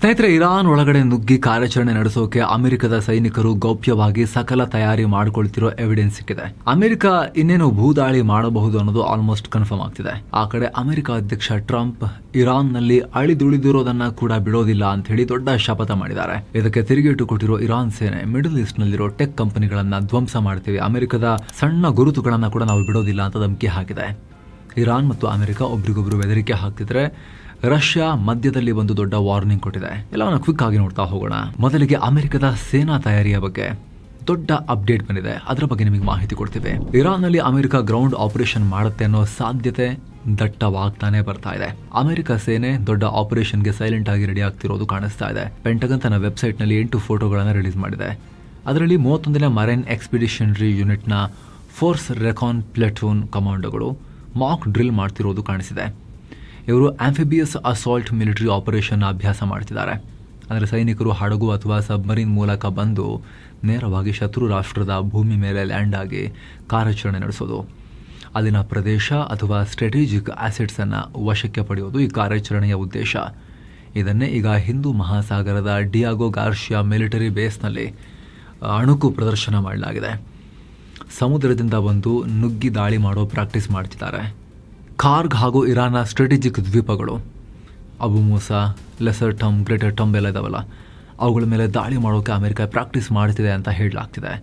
ಸ್ನೇಹಿತರೆ, ಇರಾನ್ ಒಳಗಡೆ ನುಗ್ಗಿ ಕಾರ್ಯಾಚರಣೆ ನಡೆಸೋಕೆ ಅಮೆರಿಕದ ಸೈನಿಕರು ಗೌಪ್ಯವಾಗಿ ಸಕಲ ತಯಾರಿ ಮಾಡಿಕೊಳ್ತಿರೋ ಎವಿಡೆನ್ಸ್ ಸಿಕ್ಕಿದೆ. ಅಮೆರಿಕ ಇನ್ನೇನು ಭೂದಾಳಿ ಮಾಡಬಹುದು ಅನ್ನೋದು ಆಲ್ಮೋಸ್ಟ್ ಕನ್ಫರ್ಮ್ ಆಗ್ತಿದೆ. ಆ ಕಡೆ ಅಮೆರಿಕ ಅಧ್ಯಕ್ಷ ಟ್ರಂಪ್ ಇರಾನ್ನಲ್ಲಿ ಅಳಿದುಳಿದಿರೋದನ್ನ ಕೂಡ ಬಿಡೋದಿಲ್ಲ ಅಂತ ಹೇಳಿ ದೊಡ್ಡ ಶಪಥ ಮಾಡಿದ್ದಾರೆ. ಇದಕ್ಕೆ ತಿರುಗೇಟು ಕೊಟ್ಟಿರೋ ಇರಾನ್ ಸೇನೆ ಮಿಡಲ್ ಈಸ್ಟ್ ನಲ್ಲಿರೋ ಟೆಕ್ ಕಂಪನಿಗಳನ್ನ ಧ್ವಂಸ ಮಾಡ್ತೀವಿ, ಅಮೆರಿಕದ ಸಣ್ಣ ಗುರುತುಗಳನ್ನ ಕೂಡ ನಾವು ಬಿಡೋದಿಲ್ಲ ಅಂತ ಧಮಕಿ ಹಾಕಿದೆ. ಇರಾನ್ ಮತ್ತು ಅಮೆರಿಕ ಒಬ್ರಿಗೊಬ್ರು ಬೆದರಿಕೆ ಹಾಕ್ತಿದ್ರೆ ರಷ್ಯಾ ಮಧ್ಯದಲ್ಲಿ ಒಂದು ದೊಡ್ಡ ವಾರ್ನಿಂಗ್ ಕೊಟ್ಟಿದೆ. ಎಲ್ಲವನ್ನ ಕ್ವಿಕ್ ಆಗಿ ನೋಡ್ತಾ ಹೋಗೋಣ. ಮೊದಲಿಗೆ ಅಮೆರಿಕದ ಸೇನಾ ತಯಾರಿಯ ಬಗ್ಗೆ ದೊಡ್ಡ ಅಪ್ಡೇಟ್ ಬಂದಿದೆ, ಅದರ ಬಗ್ಗೆ ನಿಮಗೆ ಮಾಹಿತಿ ಕೊಡ್ತೀವಿ. ಇರಾನ್ನಲ್ಲಿ ಅಮೆರಿಕ ಗ್ರೌಂಡ್ ಆಪರೇಷನ್ ಮಾಡುತ್ತೆ ಅನ್ನೋ ಸಾಧ್ಯತೆ ದಟ್ಟವಾಗ್ತಾನೆ ಬರ್ತಾ ಇದೆ. ಅಮೆರಿಕ ಸೇನೆ ದೊಡ್ಡ ಆಪರೇಷನ್ಗೆ ಸೈಲೆಂಟ್ ಆಗಿ ರೆಡಿ ಆಗ್ತಿರೋದು ಕಾಣಿಸ್ತಾ ಇದೆ. ಪೆಂಟಗನ್ ತನ್ನ ವೆಬ್ಸೈಟ್ ನಲ್ಲಿ 8 ಫೋಟೋಗಳನ್ನು ರಿಲೀಸ್ ಮಾಡಿದೆ. ಅದರಲ್ಲಿ 31ನೇ ಮರೈನ್ ಎಕ್ಸ್ಪಿಡಿಷನರಿ ಯೂನಿಟ್ನ ಫೋರ್ಸ್ ರೆಕಾನ್ ಪ್ಲಾಟೂನ್ ಕಮಾಂಡೋಗಳು ಮಾಕ್ ಡ್ರಿಲ್ ಮಾಡ್ತಿರೋದು ಕಾಣಿಸಿದೆ. ಇವರು ಆಂಫಿಬಿಯಸ್ ಅಸಾಲ್ಟ್ ಮಿಲಿಟರಿ ಆಪರೇಷನ್ ಅಭ್ಯಾಸ ಮಾಡ್ತಿದ್ದಾರೆ. ಅಂದರೆ ಸೈನಿಕರು ಹಡಗು ಅಥವಾ ಸಬ್ಮರೀನ್ ಮೂಲಕ ಬಂದು ನೇರವಾಗಿ ಶತ್ರು ರಾಷ್ಟ್ರದ ಭೂಮಿ ಮೇಲೆ ಲ್ಯಾಂಡ್ ಆಗಿ ಕಾರ್ಯಾಚರಣೆ ನಡೆಸೋದು, ಅಲ್ಲಿನ ಪ್ರದೇಶ ಅಥವಾ ಸ್ಟ್ರಾಟಜಿಕ್ ಆಸೆಟ್ಸ್ ಅನ್ನು ವಶಕ್ಕೆ ಪಡೆಯೋದು ಈ ಕಾರ್ಯಾಚರಣೆಯ ಉದ್ದೇಶ. ಇದನ್ನೇ ಈಗ ಹಿಂದೂ ಮಹಾಸಾಗರದ ಡಿಯಾಗೋ ಗಾರ್ಷಿಯಾ ಮಿಲಿಟರಿ ಬೇಸ್ನಲ್ಲಿ ಅಣುಕು ಪ್ರದರ್ಶನ ಮಾಡಲಾಗಿದೆ. ಸಮುದ್ರದಿಂದ ಬಂದು ನುಗ್ಗಿ ದಾಳಿ ಮಾಡೋ ಪ್ರಾಕ್ಟೀಸ್ ಮಾಡ್ತಿದ್ದಾರೆ. ಕಾರ್ಗ್ ಹಾಗೂ ಇರಾನ್ನ ಸ್ಟ್ರಾಟಜಿಕ್ ದ್ವೀಪಗಳು ಅಬು ಮೂಸಾ, ಲೆಸರ್ ಟಮ್, ಗ್ರೇಟರ್ ಟಮ್ ಎಲ್ಲ ಇದಾವಲ್ಲ, ಅವುಗಳ ಮೇಲೆ ದಾಳಿ ಮಾಡೋಕೆ ಅಮೆರಿಕ ಪ್ರಾಕ್ಟೀಸ್ ಮಾಡ್ತಿದೆ ಅಂತ ಹೇಳಲಾಗ್ತಿದೆ.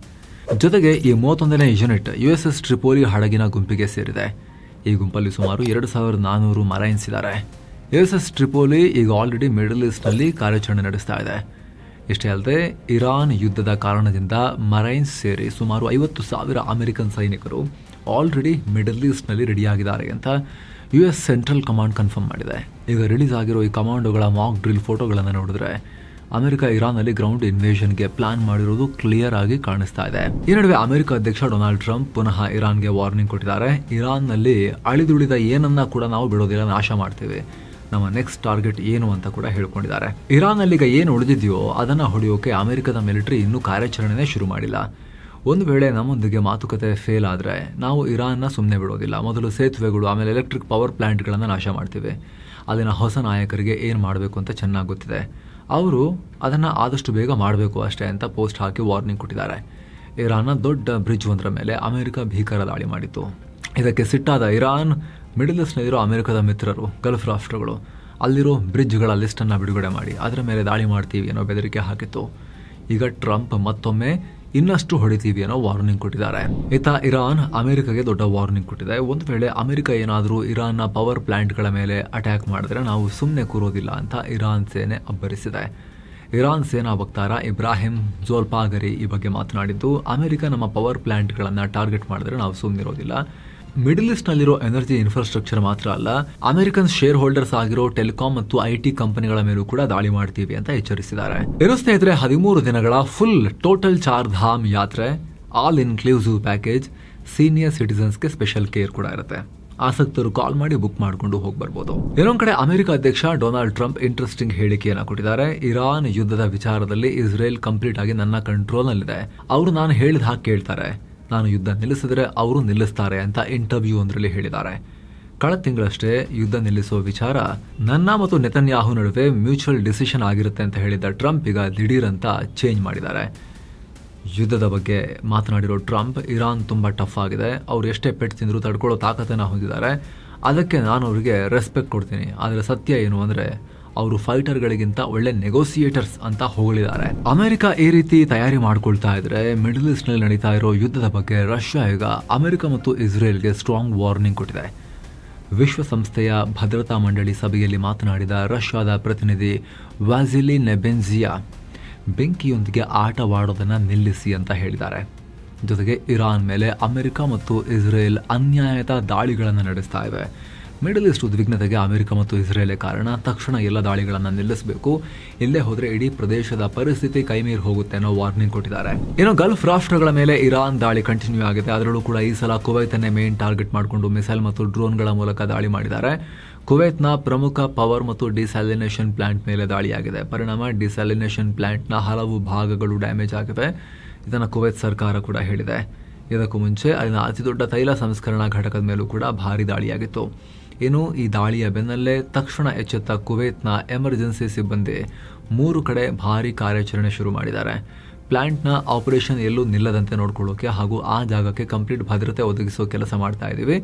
ಜೊತೆಗೆ ಈ 31ನೇ ಯೂನಿಟ್ USS ಟ್ರಿಪೋಲಿ ಹಡಗಿನ ಗುಂಪಿಗೆ ಸೇರಿದೆ. ಈ ಗುಂಪಲ್ಲಿ ಸುಮಾರು 2400 ಮರೈನ್ಸ್ ಇದ್ದಾರೆ. USS ಟ್ರಿಪೋಲಿ ಈಗ ಆಲ್ರೆಡಿ ಮಿಡಲ್ ಈಸ್ಟ್ನಲ್ಲಿ ಕಾರ್ಯಾಚರಣೆ ನಡೆಸ್ತಾ ಇದೆ. ಇಷ್ಟೇ ಅಲ್ಲದೆ ಇರಾನ್ ಯುದ್ಧದ ಕಾರಣದಿಂದ ಮರೈನ್ಸ್ ಸೇರಿ ಸುಮಾರು 50,000 ಅಮೆರಿಕನ್ ಸೈನಿಕರು ಆಲ್ರೆಡಿ ಮಿಡಲ್ ಈಸ್ಟ್ನಲ್ಲಿ ರೆಡಿಯಾಗಿದ್ದಾರೆ ಅಂತ US ಸೆಂಟ್ರಲ್ ಕಮಾಂಡ್ ಕನ್ಫರ್ಮ್ ಮಾಡಿದೆ. ಈಗ ರಿಲೀಸ್ ಆಗಿರೋ ಈ ಕಮಾಂಡೋಗಳ ಮಾಕ್ ಡ್ರಿಲ್ ಫೋಟೋಗಳನ್ನು ನೋಡಿದ್ರೆ ಅಮೆರಿಕ ಇರಾನ್ನಲ್ಲಿ ಗ್ರೌಂಡ್ ಇನ್ವೇಷನ್ಗೆ ಪ್ಲಾನ್ ಮಾಡಿರೋದು ಕ್ಲಿಯರ್ ಆಗಿ ಕಾಣಿಸ್ತಾ ಇದೆ. ಈ ನಡುವೆ ಅಮೆರಿಕ ಅಧ್ಯಕ್ಷ ಡೊನಾಲ್ಡ್ ಟ್ರಂಪ್ ಪುನಃ ಇರಾನ್ಗೆ ವಾರ್ನಿಂಗ್ ಕೊಟ್ಟಿದ್ದಾರೆ. ಇರಾನ್ನಲ್ಲಿ ಅಳಿದುಳಿದ ಏನನ್ನ ಕೂಡ ನಾವು ಬಿಡೋದಿಲ್ಲ, ನಾಶ ಮಾಡ್ತೀವಿ, ನಮ್ಮ ನೆಕ್ಸ್ಟ್ ಟಾರ್ಗೆಟ್ ಏನು ಅಂತ ಕೂಡ ಹೇಳ್ಕೊಂಡಿದ್ದಾರೆ. ಇರಾನ್ನಲ್ಲಿ ಈಗ ಏನು ಉಳಿದಿದೆಯೋ ಅದನ್ನು ಹೊಡೆಯೋಕೆ ಅಮೆರಿಕದ ಮಿಲಿಟರಿ ಇನ್ನೂ ಕಾರ್ಯಾಚರಣೆನೇ ಶುರು ಮಾಡಿಲ್ಲ. ಒಂದು ವೇಳೆ ನಮ್ಮೊಂದಿಗೆ ಮಾತುಕತೆ ಫೇಲ್ ಆದರೆ ನಾವು ಇರಾನ್ನ ಸುಮ್ಮನೆ ಬಿಡೋದಿಲ್ಲ. ಮೊದಲು ಸೇತುವೆಗಳು, ಆಮೇಲೆ ಎಲೆಕ್ಟ್ರಿಕ್ ಪವರ್ ಪ್ಲಾಂಟ್ಗಳನ್ನು ನಾಶ ಮಾಡ್ತೀವಿ. ಅಲ್ಲಿನ ಹೊಸ ನಾಯಕರಿಗೆ ಏನು ಮಾಡಬೇಕು ಅಂತ ಚೆನ್ನಾಗಿ ಗೊತ್ತಿದೆ. ಅವರು ಅದನ್ನು ಆದಷ್ಟು ಬೇಗ ಮಾಡಬೇಕು ಅಷ್ಟೇ ಅಂತ ಪೋಸ್ಟ್ ಹಾಕಿ ವಾರ್ನಿಂಗ್ ಕೊಟ್ಟಿದ್ದಾರೆ. ಇರಾನ್ನ ದೊಡ್ಡ ಬ್ರಿಡ್ಜ್ ಒಂದರ ಮೇಲೆ ಅಮೆರಿಕ ಭೀಕರ ದಾಳಿ ಮಾಡಿತ್ತು. ಇದಕ್ಕೆ ಸಿಟ್ಟಾದ ಇರಾನ್ ಮಿಡಲ್ ಈಸ್ಟ್ನಲ್ಲಿರೋ ಅಮೆರಿಕದ ಮಿತ್ರರು ಗಲ್ಫ್ ರಾಷ್ಟ್ರಗಳು ಅಲ್ಲಿರೋ ಬ್ರಿಡ್ಜ್ಗಳ ಲಿಸ್ಟನ್ನು ಬಿಡುಗಡೆ ಮಾಡಿ ಅದರ ಮೇಲೆ ದಾಳಿ ಮಾಡ್ತೀವಿ ಅನ್ನೋ ಬೆದರಿಕೆ ಹಾಕಿತ್ತು. ಈಗ ಟ್ರಂಪ್ ಮತ್ತೊಮ್ಮೆ ಇನ್ನಷ್ಟು ಹೊಡಿತೀವಿ ಅನ್ನೋ ವಾರ್ನಿಂಗ್ ಕೊಟ್ಟಿದ್ದಾರೆ. ಇತ್ತ ಇರಾನ್ ಅಮೆರಿಕಗೆ ದೊಡ್ಡ ವಾರ್ನಿಂಗ್ ಕೊಟ್ಟಿದೆ. ಒಂದು ವೇಳೆ ಅಮೆರಿಕ ಏನಾದರೂ ಇರಾನ್ನ ಪವರ್ ಪ್ಲಾಂಟ್ಗಳ ಮೇಲೆ ಅಟ್ಯಾಕ್ ಮಾಡಿದ್ರೆ ನಾವು ಸುಮ್ಮನೆ ಕೂರೋದಿಲ್ಲ ಅಂತ ಇರಾನ್ ಸೇನೆ ಅಬ್ಬರಿಸಿದೆ. ಇರಾನ್ ಸೇನಾ ವಕ್ತಾರ ಇಬ್ರಾಹಿಂ ಜೋಲ್ಪಾಗರಿ ಈ ಬಗ್ಗೆ ಮಾತನಾಡಿದ್ದು, ಅಮೆರಿಕ ನಮ್ಮ ಪವರ್ ಪ್ಲಾಂಟ್ಗಳನ್ನು ಟಾರ್ಗೆಟ್ ಮಾಡಿದ್ರೆ ನಾವು ಸುಮ್ಮನಿರೋದಿಲ್ಲ. ಮಿಡಲ್ ಈಸ್ಟ್ನಲ್ಲಿರೋ ಎನರ್ಜಿ ಇನ್ಫ್ರಾಸ್ಟ್ರಕ್ಚರ್ ಮಾತ್ರ ಅಲ್ಲ, ಅಮೆರಿಕನ್ ಶೇರ್ ಹೋಲ್ಡರ್ಸ್ ಆಗಿರೋ ಟೆಲಿಕಾಂ ಮತ್ತು IT ಕಂಪನಿಗಳ ಮೇಲೂ ಕೂಡ ದಾಳಿ ಮಾಡ್ತೀವಿ ಅಂತ ಎಚ್ಚರಿಸಿದ್ದಾರೆ. ಇನ್ನು ಸ್ನೇಹಿತರೆ, 13 ದಿನಗಳ ಫುಲ್ ಟೋಟಲ್ 4 ಧಾಮ್ ಯಾತ್ರೆ, ಆಲ್ ಇನ್ಕ್ಲೂಸಿವ್ ಪ್ಯಾಕೇಜ್, ಸೀನಿಯರ್ ಸಿಟಿಸನ್ಸ್ಗೆ ಸ್ಪೆಷಲ್ ಕೇರ್ ಕೂಡ ಇರುತ್ತೆ. ಆಸಕ್ತರು ಕಾಲ್ ಮಾಡಿ ಬುಕ್ ಮಾಡಿಕೊಂಡು ಹೋಗಿ ಬರ್ಬೋದು. ಇನ್ನೊಂದು ಕಡೆ ಅಮೆರಿಕ ಅಧ್ಯಕ್ಷ ಡೊನಾಲ್ಡ್ ಟ್ರಂಪ್ ಇಂಟ್ರೆಸ್ಟಿಂಗ್ ಹೇಳಿಕೆಯನ್ನು ಕೊಟ್ಟಿದ್ದಾರೆ. ಇರಾನ್ ಯುದ್ಧದ ವಿಚಾರದಲ್ಲಿ ಇಸ್ರೇಲ್ ಕಂಪ್ಲೀಟ್ ಆಗಿ ನನ್ನ ಕಂಟ್ರೋಲ್ನಲ್ಲಿದೆ, ಅವರು ನಾನು ಹೇಳಿದ ಹಾಗೆ ಕೇಳ್ತಾರೆ, ನಾನು ಯುದ್ಧ ನಿಲ್ಲಿಸಿದ್ರೆ ಅವರು ನಿಲ್ಲಿಸ್ತಾರೆ ಅಂತ ಇಂಟರ್ವ್ಯೂ ಒಂದರಲ್ಲಿ ಹೇಳಿದ್ದಾರೆ. ಕಳೆದ ತಿಂಗಳಷ್ಟೇ ಯುದ್ಧ ನಿಲ್ಲಿಸುವ ವಿಚಾರ ನನ್ನ ಮತ್ತು ನೆತನ್ಯಾಹು ನಡುವೆ ಮ್ಯೂಚುವಲ್ ಡಿಸಿಷನ್ ಆಗಿರುತ್ತೆ ಅಂತ ಹೇಳಿದ್ದ ಟ್ರಂಪ್ ಈಗ ದಿಢೀರ್ ಅಂತ ಚೇಂಜ್ ಮಾಡಿದ್ದಾರೆ. ಯುದ್ಧದ ಬಗ್ಗೆ ಮಾತನಾಡಿರೋ ಟ್ರಂಪ್, ಇರಾನ್ ತುಂಬ ಟಫ್ ಆಗಿದೆ, ಅವ್ರು ಎಷ್ಟೇ ಪೆಟ್ಟು ತಿಂದರೂ ತಡ್ಕೊಳ್ಳೋ ತಾಕತ್ತನ್ನು ಹೊಂದಿದ್ದಾರೆ, ಅದಕ್ಕೆ ನಾನು ಅವರಿಗೆ ರೆಸ್ಪೆಕ್ಟ್ ಕೊಡ್ತೀನಿ. ಆದರೆ ಸತ್ಯ ಏನು ಅಂದರೆ ಅವರು ಫೈಟರ್ಗಳಿಗಿಂತ ಒಳ್ಳೆ ನೆಗೋಸಿಯೇಟರ್ಸ್ ಅಂತ ಹೊಗಳಿದ್ದಾರೆ. ಅಮೆರಿಕ ಈ ರೀತಿ ತಯಾರಿ ಮಾಡ್ಕೊಳ್ತಾ ಇದ್ರೆ ಮಿಡಲ್ ಈಸ್ಟ್ನಲ್ಲಿ ನಡೀತಾ ಇರೋ ಯುದ್ಧದ ಬಗ್ಗೆ ರಷ್ಯಾ ಈಗ ಅಮೆರಿಕ ಮತ್ತು ಇಸ್ರೇಲ್ಗೆ ಸ್ಟ್ರಾಂಗ್ ವಾರ್ನಿಂಗ್ ಕೊಟ್ಟಿದೆ. ವಿಶ್ವಸಂಸ್ಥೆಯ ಭದ್ರತಾ ಮಂಡಳಿ ಸಭೆಯಲ್ಲಿ ಮಾತನಾಡಿದ ರಷ್ಯಾದ ಪ್ರತಿನಿಧಿ ವಾಸಿಲಿ ನೆಬೆನ್ಜಿಯಾ, ಬೆಂಕಿಯೊಂದಿಗೆ ಆಟವಾಡೋದನ್ನು ನಿಲ್ಲಿಸಿ ಅಂತ ಹೇಳಿದ್ದಾರೆ. ಜೊತೆಗೆ ಇರಾನ್ ಮೇಲೆ ಅಮೆರಿಕ ಮತ್ತು ಇಸ್ರೇಲ್ ಅನ್ಯಾಯದ ದಾಳಿಗಳನ್ನು ನಡೆಸ್ತಾ ಇವೆ. ಮಿಡಲ್ ಈಸ್ಟ್ ಉದ್ವಿಗ್ನತೆಗೆ ಅಮೆರಿಕ ಮತ್ತು ಇಸ್ರೇಲೇ ಕಾರಣ, ತಕ್ಷಣ ಎಲ್ಲ ದಾಳಿಗಳನ್ನು ನಿಲ್ಲಿಸಬೇಕು, ಇಲ್ಲೇ ಹೋದರೆ ಇಡೀ ಪ್ರದೇಶದ ಪರಿಸ್ಥಿತಿ ಕೈಮೀರಿ ಹೋಗುತ್ತೆ ಅನ್ನೋ ವಾರ್ನಿಂಗ್ ಕೊಟ್ಟಿದ್ದಾರೆ. ಇನ್ನು ಗಲ್ಫ್ ರಾಷ್ಟ್ರಗಳ ಮೇಲೆ ಇರಾನ್ ದಾಳಿ ಕಂಟಿನ್ಯೂ ಆಗಿದೆ. ಅದರಲ್ಲೂ ಕೂಡ ಈ ಸಲ ಕುವೈತನ್ನೇ ಮೇನ್ ಟಾರ್ಗೆಟ್ ಮಾಡಿಕೊಂಡು ಮಿಸೈಲ್ ಮತ್ತು ಡ್ರೋನ್ಗಳ ಮೂಲಕ ದಾಳಿ ಮಾಡಿದ್ದಾರೆ. ಕುವೈತ್ನ ಪ್ರಮುಖ ಪವರ್ ಮತ್ತು ಡಿಸ್ಯಾಲಿನೇಷನ್ ಪ್ಲಾಂಟ್ ಮೇಲೆ ದಾಳಿಯಾಗಿದೆ. ಪರಿಣಾಮ ಡಿಸ್ಯಾಲಿನೇಷನ್ ಪ್ಲಾಂಟ್ನ ಹಲವು ಭಾಗಗಳು ಡ್ಯಾಮೇಜ್ ಆಗಿವೆ. ಇದನ್ನು ಕುವೈತ್ ಸರ್ಕಾರ ಕೂಡ ಹೇಳಿದೆ. ಇದಕ್ಕೂ ಮುಂಚೆ ಅಲ್ಲಿನ ಅತಿದೊಡ್ಡ ತೈಲ ಸಂಸ್ಕರಣಾ ಘಟಕದ ಮೇಲೂ ಕೂಡ ಭಾರಿ ದಾಳಿಯಾಗಿತ್ತು. ಇನ್ನು ಈ ದಾಳಿಯ ಬೆನ್ನಲ್ಲೇ ತಕ್ಷಣ ಎಚ್ಚೆತ್ತ ಕುವೈತ್ನ ಎಮರ್ಜೆನ್ಸಿ ಸಿಬ್ಬಂದಿ 3 ಕಡೆ ಭಾರೀ ಕಾರ್ಯಾಚರಣೆ ಶುರು ಮಾಡಿದ್ದಾರೆ. ಪ್ಲಾಂಟ್ನ ಆಪರೇಷನ್ ಎಲ್ಲೂ ನಿಲ್ಲದಂತೆ ನೋಡ್ಕೊಳ್ಳೋಕೆ ಹಾಗೂ ಆ ಜಾಗಕ್ಕೆ ಕಂಪ್ಲೀಟ್ ಭದ್ರತೆ ಒದಗಿಸೋ ಕೆಲಸ ಮಾಡ್ತಾ ಇದ್ದೀವಿ.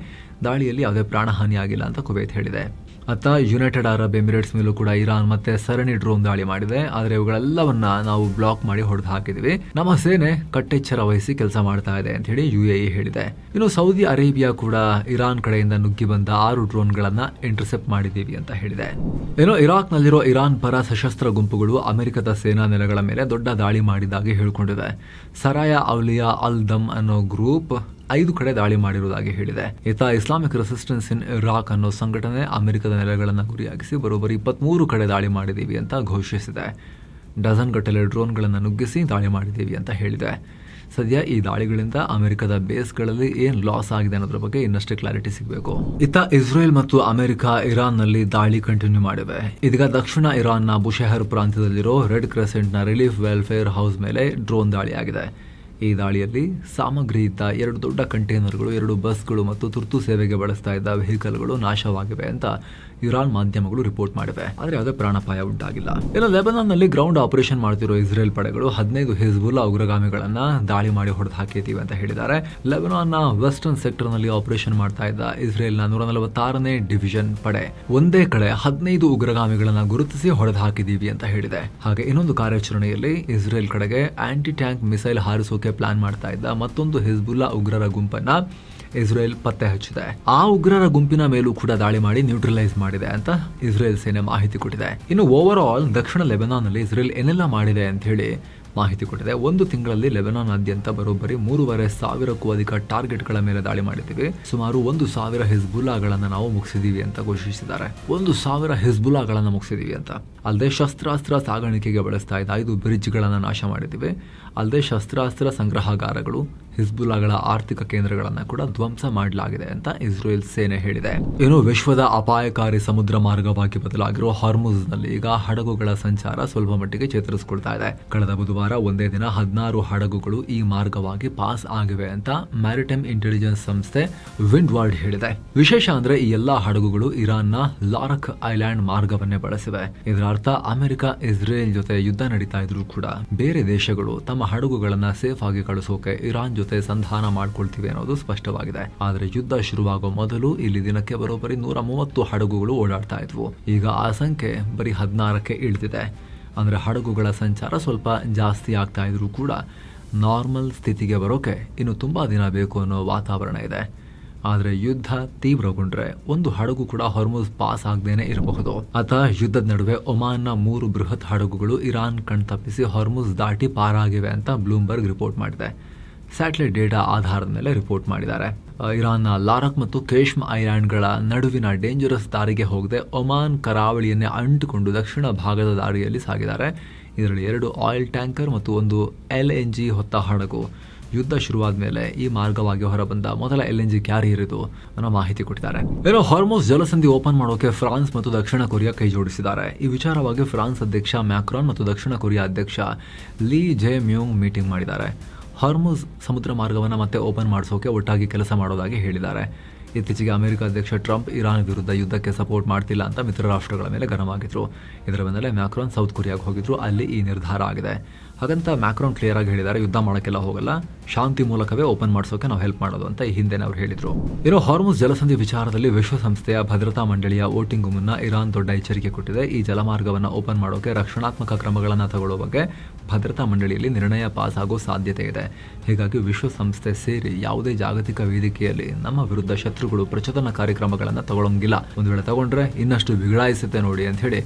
ದಾಳಿಯಲ್ಲಿ ಯಾವುದೇ ಪ್ರಾಣಹಾನಿ ಆಗಿಲ್ಲ ಅಂತ ಕುವೈತ್ ಹೇಳಿದೆ. ಅತ್ತ ಯುನೈಟೆಡ್ ಅರಬ್ ಎಮಿರೇಟ್ಸ್ ಮೇಲೂ ಕೂಡ ಇರಾನ್ ಮತ್ತೆ ಸರಣಿ ಡ್ರೋನ್ ದಾಳಿ ಮಾಡಿದೆ. ಆದರೆ ಇವುಗಳೆಲ್ಲವನ್ನ ನಾವು ಬ್ಲಾಕ್ ಮಾಡಿ ಹೊಡೆದು ಹಾಕಿದ್ವಿ. ನಮ್ಮ ಸೇನೆ ಕಟ್ಟೆಚ್ಚರ ವಹಿಸಿ ಕೆಲಸ ಮಾಡ್ತಾ ಇದೆ ಅಂತ ಹೇಳಿ UAE ಹೇಳಿದೆ. ಇನ್ನು ಸೌದಿ ಅರೇಬಿಯಾ ಕೂಡ ಇರಾನ್ ಕಡೆಯಿಂದ ನುಗ್ಗಿ ಬಂದ 6 ಡ್ರೋನ್ಗಳನ್ನ ಇಂಟರ್ಸೆಪ್ಟ್ ಮಾಡಿದ್ದೀವಿ ಅಂತ ಹೇಳಿದೆ. ಇನ್ನು ಇರಾಕ್ನಲ್ಲಿರೋ ಇರಾನ್ ಪರ ಸಶಸ್ತ್ರ ಗುಂಪುಗಳು ಅಮೆರಿಕದ ಸೇನಾ ನೆಲೆಗಳ ಮೇಲೆ ದೊಡ್ಡ ದಾಳಿ ಮಾಡಿದ್ದಾಗಿ ಹೇಳಿಕೊಂಡಿವೆ. ಸರಾಯ ಔಲಿಯಾ ಅಲ್ ದಮ್ ಅನ್ನೋ ಗ್ರೂಪ್ 5 ಕಡೆ ದಾಳಿ ಮಾಡಿರುವುದಾಗಿ ಹೇಳಿದೆ. ಇತ್ತ ಇಸ್ಲಾಮಿಕ್ ರೆಸಿಸ್ಟೆನ್ಸ್ ಇನ್ ಇರಾಕ್ ಅನ್ನೋ ಸಂಘಟನೆ ಅಮೆರಿಕದ ನೆಲೆಗಳನ್ನು ಗುರಿಯಾಗಿಸಿ ಬರೋಬ್ಬರಿ 23 ಕಡೆ ದಾಳಿ ಮಾಡಿದ್ದೀವಿ ಅಂತ ಘೋಷಿಸಿದೆ. ಡಜನ್ ಗಟ್ಟಲೆ ಡ್ರೋನ್ಗಳನ್ನು ನುಗ್ಗಿಸಿ ದಾಳಿ ಮಾಡಿದ್ದೀವಿ ಅಂತ ಹೇಳಿದೆ. ಸದ್ಯ ಈ ದಾಳಿಗಳಿಂದ ಅಮೆರಿಕದ ಬೇಸ್ಗಳಲ್ಲಿ ಏನ್ ಲಾಸ್ ಆಗಿದೆ ಅನ್ನೋದ್ರ ಬಗ್ಗೆ ಇನ್ನಷ್ಟೇ ಕ್ಲಾರಿಟಿ ಸಿಗಬೇಕು. ಇತ್ತ ಇಸ್ರೇಲ್ ಮತ್ತು ಅಮೆರಿಕ ಇರಾನ್ನಲ್ಲಿ ದಾಳಿ ಕಂಟಿನ್ಯೂ ಮಾಡಿವೆ. ಇದೀಗ ದಕ್ಷಿಣ ಇರಾನ್ನ ಬುಷೆಹರ್ ಪ್ರಾಂತ್ಯದಲ್ಲಿರೋ ರೆಡ್ ಕ್ರೆಸೆಂಟ್ನ ರಿಲೀಫ್ ವೆಲ್ಫೇರ್ ಹೌಸ್ ಮೇಲೆ ಡ್ರೋನ್ ದಾಳಿಯಾಗಿದೆ. ಈ ದಾಳಿಯಲ್ಲಿ ಸಾಮಗ್ರಿ ಇದ್ದ 2 ದೊಡ್ಡ ಕಂಟೈನರ್ಗಳು, 2 ಬಸ್ಗಳು ಮತ್ತು ತುರ್ತು ಸೇವೆಗೆ ಬಳಸ್ತಾ ಇದ್ದ ವೆಹಿಕಲ್ಗಳು ನಾಶವಾಗಿವೆ ಅಂತ ಇರಾನ್ ಮಾಧ್ಯಮಗಳು ರಿಪೋರ್ಟ್ ಮಾಡಿವೆ. ಆದರೆ ಯಾವುದೇ ಪ್ರಾಣಾಪಾಯ ಉಂಟಾಗಿಲ್ಲ. ಇನ್ನು ಲೆಬನಾನ್ನಲ್ಲಿ ಗ್ರೌಂಡ್ ಆಪರೇಷನ್ ಮಾಡ್ತಿರೋ ಇಸ್ರೇಲ್ ಪಡೆಗಳು 15 ಹಿಜ್ಬುಲ್ಲಾ ಉಗ್ರಗಾಮಿಗಳನ್ನ ದಾಳಿ ಮಾಡಿ ಹೊಡೆದು ಹಾಕಿದ್ದೀವಿ ಅಂತ ಹೇಳಿದ್ದಾರೆ. ಲೆಬನಾನ್ನ ವೆಸ್ಟರ್ನ್ ಸೆಕ್ಟರ್ನಲ್ಲಿ ಆಪರೇಷನ್ ಮಾಡ್ತಾ ಇದ್ದ ಇಸ್ರೇಲ್ನ 146ನೇ ಡಿವಿಷನ್ ಪಡೆ ಒಂದೇ ಕಡೆ 15 ಉಗ್ರಗಾಮಿಗಳನ್ನ ಗುರುತಿಸಿ ಹೊಡೆದು ಹಾಕಿದ್ದೀವಿ ಅಂತ ಹೇಳಿದೆ. ಹಾಗೆ ಇನ್ನೊಂದು ಕಾರ್ಯಾಚರಣೆಯಲ್ಲಿ ಇಸ್ರೇಲ್ ಕಡೆಗೆ ಆಂಟಿ ಟ್ಯಾಂಕ್ ಮಿಸೈಲ್ ಹಾರಿಸೋಕೆ ಪ್ಲಾನ್ ಮಾಡ್ತಾ ಇದ್ದ ಮತ್ತೊಂದು ಹಿಜ್ಬುಲ್ಲಾ ಉಗ್ರರ ಗುಂಪನ್ನ ಇಸ್ರೇಲ್ ಪತ್ತೆ ಹಚ್ಚಿದೆ. ಆ ಉಗ್ರರ ಗುಂಪಿನ ಮೇಲೂ ಕೂಡ ದಾಳಿ ಮಾಡಿ ನ್ಯೂಟ್ರಲೈಸ್ ಮಾಡಿದೆ ಅಂತ ಇಸ್ರೇಲ್ ಸೇನೆ ಮಾಹಿತಿ ಕೊಟ್ಟಿದೆ. ಇನ್ನು ಓವರ್ ಆಲ್ ದಕ್ಷಿಣ ಲೆಬನಾನ್ನಲ್ಲಿ ಇಸ್ರೇಲ್ ಏನೆಲ್ಲ ಮಾಡಿದೆ ಅಂತ ಹೇಳಿ ಮಾಹಿತಿ ಕೊಟ್ಟಿದೆ. 1 ತಿಂಗಳಲ್ಲಿ ಲೆಬನಾನಾದ್ಯಂತ ಬರೋಬ್ಬರಿ 3,500ಕ್ಕೂ ಅಧಿಕ ಟಾರ್ಗೆಟ್ಗಳ ಮೇಲೆ ದಾಳಿ ಮಾಡಿದ್ದೀವಿ. ಸುಮಾರು 1,000 ಹಿಜ್ಬುಲ್ಲಾಗಳನ್ನು ನಾವು ಮುಗಿಸಿದೀವಿ ಅಂತ ಘೋಷಿಸಿದ್ದಾರೆ. 1,000 ಹಿಜ್ಬುಲ್ಲಾಗಳನ್ನು ಮುಗಿಸಿದೀವಿ ಅಂತ. ಅಲ್ಲದೆ ಶಸ್ತ್ರಾಸ್ತ್ರ ಸಾಗಾಣಿಕೆಗೆ ಬಳಸ್ತಾ ಇದ್ದ 5 ಬ್ರಿಡ್ಜ್ಗಳನ್ನು ನಾಶ ಮಾಡಿದ್ದೀವಿ. ಅಲ್ಲದೆ ಶಸ್ತ್ರಾಸ್ತ್ರ ಸಂಗ್ರಹಾಗಾರಗಳು, ಹಿಜ್ಬುಲ್ಲಾಗಳ ಆರ್ಥಿಕ ಕೇಂದ್ರಗಳನ್ನು ಕೂಡ ಧ್ವಂಸ ಮಾಡಲಾಗಿದೆ ಅಂತ ಇಸ್ರೇಲ್ ಸೇನೆ ಹೇಳಿದೆ. ಇನ್ನು ವಿಶ್ವದ ಅಪಾಯಕಾರಿ ಸಮುದ್ರ ಮಾರ್ಗವಾಗಿ ಬದಲಾಗಿರುವ ಹಾರ್ಮುಜ್ನಲ್ಲಿ ಈಗ ಹಡಗುಗಳ ಸಂಚಾರ ಸ್ವಲ್ಪ ಮಟ್ಟಿಗೆ ಚೇತರಿಸಿಕೊಳ್ತಾ ಇದೆ. ಕಳೆದ ಬುಧವಾರ ಒಂದೇ ದಿನ 16 ಹಡಗುಗಳು ಈ ಮಾರ್ಗವಾಗಿ ಪಾಸ್ ಆಗಿವೆ ಅಂತ ಮ್ಯಾರಿಟೈಮ್ ಇಂಟೆಲಿಜೆನ್ಸ್ ಸಂಸ್ಥೆ ವಿಂಡ್ವಾರ್ಡ್ ಹೇಳಿದೆ. ವಿಶೇಷ ಅಂದ್ರೆ ಈ ಎಲ್ಲಾ ಹಡಗುಗಳು ಇರಾನ್ನ ಲಾರಕ್ ಐಲ್ಯಾಂಡ್ ಮಾರ್ಗವನ್ನೇ ಬಳಸಿವೆ. ಇದರ ಅರ್ಥ ಅಮೆರಿಕ ಇಸ್ರೇಲ್ ಜೊತೆ ಯುದ್ಧ ನಡೀತಾ ಇದ್ರೂ ಕೂಡ ಬೇರೆ ದೇಶಗಳು ತಮ್ಮ ಹಡಗುಗಳನ್ನ ಸೇಫ್ ಆಗಿ ಕಳಿಸೋಕೆ ಇರಾನ್ ಜೊತೆ ಸಂಧಾನ ಮಾಡ್ಕೊಳ್ತಿವೆ ಅನ್ನೋದು ಸ್ಪಷ್ಟವಾಗಿದೆ. ಆದ್ರೆ ಯುದ್ಧ ಶುರುವಾಗೋ ಮೊದಲು ಇಲ್ಲಿ ದಿನಕ್ಕೆ ಬರೋಬ್ಬರಿ 130 ಹಡಗುಗಳು ಓಡಾಡ್ತಾ ಇದ್ವು. ಈಗ ಆ ಸಂಖ್ಯೆ ಬರೀ 16ಕ್ಕೆ ಇಳಿದಿದೆ. ಅಂದ್ರೆ ಹಡಗುಗಳ ಸಂಚಾರ ಸ್ವಲ್ಪ ಜಾಸ್ತಿ ಆಗ್ತಾ ಇದ್ರೂ ಕೂಡ ನಾರ್ಮಲ್ ಸ್ಥಿತಿಗೆ ಬರೋಕೆ ಇನ್ನು ತುಂಬಾ ದಿನ ಬೇಕು ಅನ್ನೋ ವಾತಾವರಣ ಇದೆ. ಆದರೆ ಯುದ್ಧ ತೀವ್ರಗೊಂಡ್ರೆ ಒಂದು ಹಡಗು ಕೂಡ ಹಾರ್ಮುಜ್ ಪಾಸ್ ಆಗದೇನೆ ಇರಬಹುದು. ಅತ ಯುದ್ಧದ ನಡುವೆ ಒಮಾನ್ನ 3 ಬೃಹತ್ ಹಡಗುಗಳು ಇರಾನ್ ಕಣ್ತಪ್ಪಿಸಿ ಹಾರ್ಮುಜ್ ದಾಟಿ ಪಾರಾಗಿವೆ ಅಂತ ಬ್ಲೂಮ್ಬರ್ಗ್ ರಿಪೋರ್ಟ್ ಮಾಡಿದೆ. ಸ್ಯಾಟಲೈಟ್ ಡೇಟಾ ಆಧಾರದ ಮೇಲೆ ರಿಪೋರ್ಟ್ ಮಾಡಿದ್ದಾರೆ. ಇರಾನ್ನ ಲಾರಕ್ ಮತ್ತು ಕೇಶ್ಮ್ ಐಲ್ಯಾಂಡ್ಗಳ ನಡುವಿನ ಡೇಂಜರಸ್ ದಾರಿಗೆ ಹೋಗದೆ ಒಮಾನ್ ಕರಾವಳಿಯನ್ನೇ ಅಂಟಿಕೊಂಡು ದಕ್ಷಿಣ ಭಾಗದ ದಾರಿಯಲ್ಲಿ ಸಾಗಿದ್ದಾರೆ. ಇದರಲ್ಲಿ 2 ಆಯಿಲ್ ಟ್ಯಾಂಕರ್ ಮತ್ತು 1 LNG ಹೊತ್ತ ಹಡಗು ಯುದ್ಧ ಶುರುವಾದ ಮೇಲೆ ಈ ಮಾರ್ಗವಾಗಿ ಹೊರಬಂದ ಮೊದಲ LNG ಕ್ಯಾರಿಯರ್ ಇದು ಅನ್ನೋ ಮಾಹಿತಿ ಕೊಟ್ಟಿದ್ದಾರೆ. ಏನೋ ಹಾರ್ಮುಜ್ ಜಲಸಂಧಿ ಓಪನ್ ಮಾಡೋಕೆ ಫ್ರಾನ್ಸ್ ಮತ್ತು ದಕ್ಷಿಣ ಕೊರಿಯಾ ಕೈ ಜೋಡಿಸಿದ್ದಾರೆ. ಈ ವಿಚಾರವಾಗಿ ಫ್ರಾನ್ಸ್ ಅಧ್ಯಕ್ಷ ಮ್ಯಾಕ್ರಾನ್ ಮತ್ತು ದಕ್ಷಿಣ ಕೊರಿಯಾ ಅಧ್ಯಕ್ಷ ಲೀ ಜೆ ಮ್ಯೂಂಗ್ ಮೀಟಿಂಗ್ ಮಾಡಿದ್ದಾರೆ. ಹಾರ್ಮುಜ್ ಸಮುದ್ರ ಮಾರ್ಗವನ್ನು ಮತ್ತೆ ಓಪನ್ ಮಾಡಿಸೋಕೆ ಒಟ್ಟಾಗಿ ಕೆಲಸ ಮಾಡೋದಾಗಿ ಹೇಳಿದ್ದಾರೆ. ಇತ್ತೀಚೆಗೆ ಅಮೆರಿಕ ಅಧ್ಯಕ್ಷ ಟ್ರಂಪ್ ಇರಾನ್ ವಿರುದ್ಧ ಯುದ್ಧಕ್ಕೆ ಸಪೋರ್ಟ್ ಮಾಡ್ತಿಲ್ಲ ಅಂತ ಮಿತ್ರ ರಾಷ್ಟ್ರಗಳ ಮೇಲೆ ಗರಂ ಆಗಿದ್ರು. ಇದರ ಬೆನ್ನಲ್ಲೇ ಮ್ಯಾಕ್ರಾನ್ ಸೌತ್ ಕೊರಿಯಾಗೆ ಹೋಗಿದ್ರು. ಅಲ್ಲಿ ಈ ನಿರ್ಧಾರ ಆಗಿದೆ. ಹಾಗಂತ ಮ್ಯಾಕ್ರಾನ್ ಕ್ಲಿಯರ್ ಆಗಿ ಹೇಳಿದ್ದಾರೆ, ಯುದ್ಧ ಮಾಡೋಕ್ಕೆಲ್ಲ ಹೋಗಲ್ಲ, ಶಾಂತಿ ಮೂಲಕವೇ ಓಪನ್ ಮಾಡಿಸೋಕೆ ನಾವು ಹೆಲ್ಪ್ ಮಾಡೋದು ಅಂತ ಈ ಹಿಂದೆನೇ ಅವರು ಹೇಳಿದ್ರು. ಇನ್ನು ಹಾರ್ಮುಜ್ ಜಲಸಂಧಿ ವಿಚಾರದಲ್ಲಿ ವಿಶ್ವಸಂಸ್ಥೆಯ ಭದ್ರತಾ ಮಂಡಳಿಯ ವೋಟಿಂಗ್ ಮುನ್ನ ಇರಾನ್ ದೊಡ್ಡ ಎಚ್ಚರಿಕೆ ಕೊಟ್ಟಿದೆ. ಈ ಜಲಮಾರ್ಗವನ್ನು ಓಪನ್ ಮಾಡೋಕೆ ರಕ್ಷಣಾತ್ಮಕ ಕ್ರಮಗಳನ್ನು ತಗೊಳ್ಳೋ ಬಗ್ಗೆ ಭದ್ರತಾ ಮಂಡಳಿಯಲ್ಲಿ ನಿರ್ಣಯ ಪಾಸ್ ಆಗೋ ಸಾಧ್ಯತೆ ಇದೆ. ಹೀಗಾಗಿ ವಿಶ್ವಸಂಸ್ಥೆ ಸೇರಿ ಯಾವುದೇ ಜಾಗತಿಕ ವೇದಿಕೆಯಲ್ಲಿ ನಮ್ಮ ವಿರುದ್ಧ ಶತ್ರುಗಳು ಪ್ರಚೋದನಕಾರಿ ಕ್ರಮಗಳನ್ನು ತಗೊಳ್ಳೋಂಗಿಲ್ಲ. ಒಂದು ವೇಳೆ ತಗೊಂಡ್ರೆ ಇನ್ನಷ್ಟು ಬಿಗಡಾಯಿಸುತ್ತೆ ನೋಡಿ ಅಂತ ಹೇಳಿ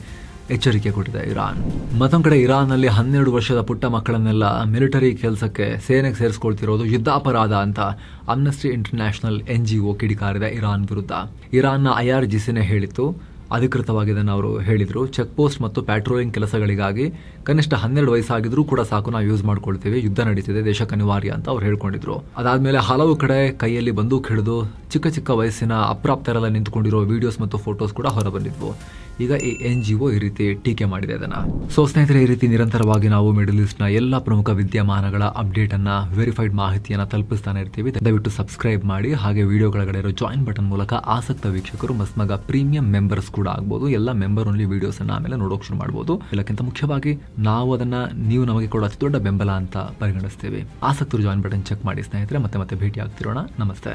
ಎಚ್ಚರಿಕೆ ಕೊಟ್ಟಿದೆ ಇರಾನ್. ಮತ್ತೊಂದು ಕಡೆ ಇರಾನ್ನಲ್ಲಿ 12 ವರ್ಷದ ಪುಟ್ಟ ಮಕ್ಕಳನ್ನೆಲ್ಲ ಮಿಲಿಟರಿ ಕೆಲಸಕ್ಕೆ ಸೇನೆಗೆ ಸೇರಿಸ್ಕೊಳ್ತಿರೋದು ಯುದ್ಧಾಪರಾಧ ಅಂತ ಅಮ್ನೆಸ್ಟಿ ಇಂಟರ್ನ್ಯಾಷನಲ್ NGO ಕಿಡಿಕಾರಿದೆ ಇರಾನ್ ವಿರುದ್ಧ. ಇರಾನ್ನ IRGCನೇ ಹೇಳಿತ್ತು, ಅಧಿಕೃತವಾಗಿ ಇದನ್ನು ಅವರು ಹೇಳಿದರು. ಚೆಕ್ ಪೋಸ್ಟ್ ಮತ್ತು ಪ್ಯಾಟ್ರೋಲಿಂಗ್ ಕೆಲಸಗಳಿಗಾಗಿ ಕನಿಷ್ಠ 12 ವಯಸ್ಸಾಗಿದ್ರೂ ಕೂಡ ಸಾಕು, ನಾವು ಯೂಸ್ ಮಾಡ್ಕೊಳ್ತೀವಿ, ಯುದ್ಧ ನಡೀತಿದೆ, ದೇಶಕ್ಕೆ ಅನಿವಾರ್ಯ ಅಂತ ಅವ್ರು ಹೇಳ್ಕೊಂಡಿದ್ರು. ಅದಾದ್ಮೇಲೆ ಹಲವು ಕಡೆ ಕೈಯಲ್ಲಿ ಬಂದೂಕ್ ಹಿಡಿದು ಚಿಕ್ಕ ಚಿಕ್ಕ ವಯಸ್ಸಿನ ಅಪ್ರಾಪ್ತರೆಲ್ಲ ನಿಂತ್ಕೊಂಡಿರೋ ವಿಡಿಯೋಸ್ ಮತ್ತು ಫೋಟೋಸ್ ಕೂಡ ಹೊರಬಂದಿದ್ವು. ಈಗ ಈ NGO ಈ ರೀತಿ ಟೀಕೆ ಮಾಡಿದೆ ಅದನ್ನ. ಸೊ ಸ್ನೇಹಿತರೆ, ಈ ರೀತಿ ನಿರಂತರವಾಗಿ ನಾವು ಮಿಡಲ್ ಈಸ್ಟ್ ನ ಎಲ್ಲಾ ಪ್ರಮುಖ ವಿದ್ಯಮಾನಗಳ ಅಪ್ಡೇಟ್ ಅನ್ನ, ವೆರಿಫೈಡ್ ಮಾಹಿತಿಯನ್ನ ತಲುಪಿಸ್ತಾನೆ ಇರ್ತೀವಿ. ದಯವಿಟ್ಟು ಸಬ್ಸ್ಕ್ರೈಬ್ ಮಾಡಿ. ಹಾಗೆ ವಿಡಿಯೋ ಕೆಳಗಡೆ ಇರೋ ಜಾಯಿನ್ ಬಟನ್ ಮೂಲಕ ಆಸಕ್ತ ವೀಕ್ಷಕರು ಮಸ್ಮಗ ಪ್ರೀಮಿಯಂ ಮೆಂಬರ್ಸ್ ಕೂಡ ಆಗ್ಬೋದು. ಎಲ್ಲ ಮೆಂಬರ್ ಓನ್ಲಿ ವಿಡಿಯೋಸ್ ಅನ್ನ ಆಮೇಲೆ ನೋಡೋಕೆ ಶುರು ಮಾಡಬಹುದು. ಎಲ್ಲಕ್ಕಿಂತ ಮುಖ್ಯವಾಗಿ ನಾವು ಅದನ್ನ ನೀವು ನಮಗೆ ಕೊಡೋ ಅತಿ ದೊಡ್ಡ ಬೆಂಬಲ ಅಂತ ಪರಿಗಣಿಸ್ತೇವೆ. ಆಸಕ್ತರು ಜಾಯಿನ್ ಬಟನ್ ಚೆಕ್ ಮಾಡಿ ಸ್ನೇಹಿತರೆ. ಮತ್ತೆ ಭೇಟಿ ಆಗ್ತಿರೋಣ. ನಮಸ್ತೆ.